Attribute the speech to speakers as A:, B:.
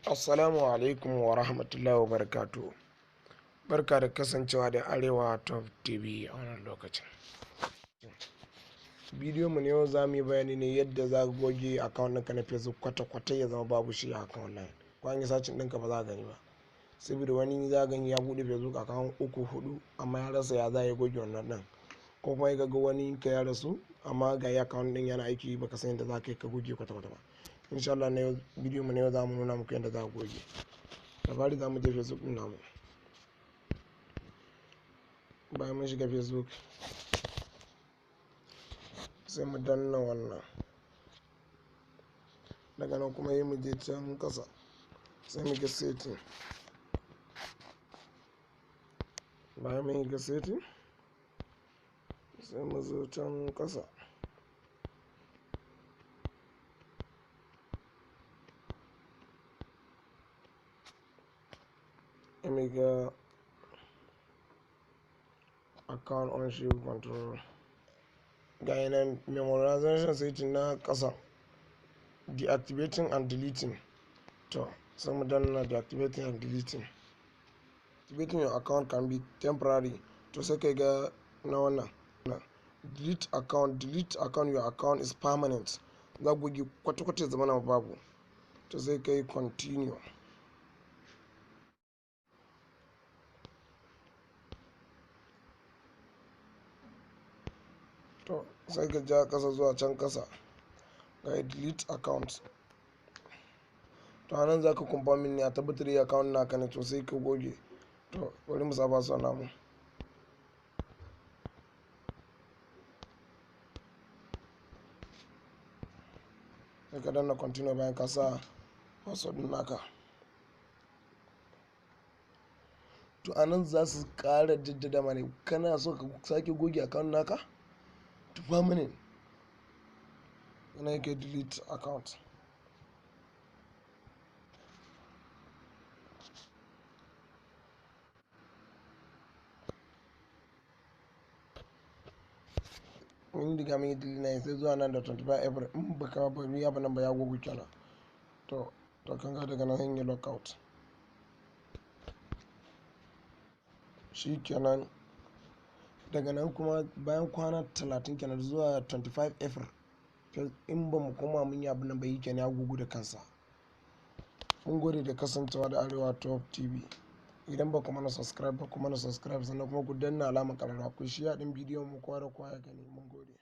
A: Assalamu alaikum wa rahmatullahi wa barakatuh. Barka da kasancewa da Arewa Top TV a wannan lokacin. Bidiyon mu ne yau za mu yi bayani ne yadda za ka goge account ɗinka na Facebook kwata-kwata ya zama babu shi a account nan. Ko an yi sacin ɗinka ba za ka gani ba. Saboda wani za gani ya buɗe Facebook account 3-4 amma ya rasa ya za ya goge wannan ɗin. Ko kuma ya ga wani ka ya rasu amma ga account ɗin yana aiki baka san yadda za ka yi ka goge kwata-kwata ba. Insha Allah na yau bidiyon mu ne yau za mu nuna muku yadda za ka goge. Da fari za mu je Facebook ɗin namu. Bayan mun shiga Facebook sai mu danna wannan, daga nan kuma yi mu je can kasa sai mu ga setting. Bayan mun yi ga setting sai mu zo can kasa mu ga account ownership control, ga yanan memorization setting na kasa deactivating and deleting. To sai mu danna deactivating and deleting. Activating your account can be temporary. To sai kai ga na wannan delete account your account is permanent. Za ku goge kwata-kwata zama na babu. To sai kai continue. To sai ka ja kasa zuwa can kasa ga delete account. To anan za ka confirm ne a tabbatar da account naka ne, to sai ka goge. To bari mu saba su namu. Sai ka danna continue bayan ka sa password naka. To anan za su ƙara jaddada mana kana so ka sake goge account naka to permanent. Yana yake delete account. Mun diga mun yi delete na sai zuwa nan da 25 April in baka bari ya nan ba ya goge kenan. To kan ga daga nan hanyar lockout. Shi kenan daga nan kuma bayan kwana 30 kenan zuwa 25 April in ba mu koma mun yi abin nan ba yi kenan ya gugu da kansa. Mun gode da kasancewa da Arewa Top TV. Idan ba ku mana subscribe ba ku mana subscribe, sannan kuma ku danna alamar ƙararrawa ku share din bidiyon mu kowa da kowa ya gani. Mun gode.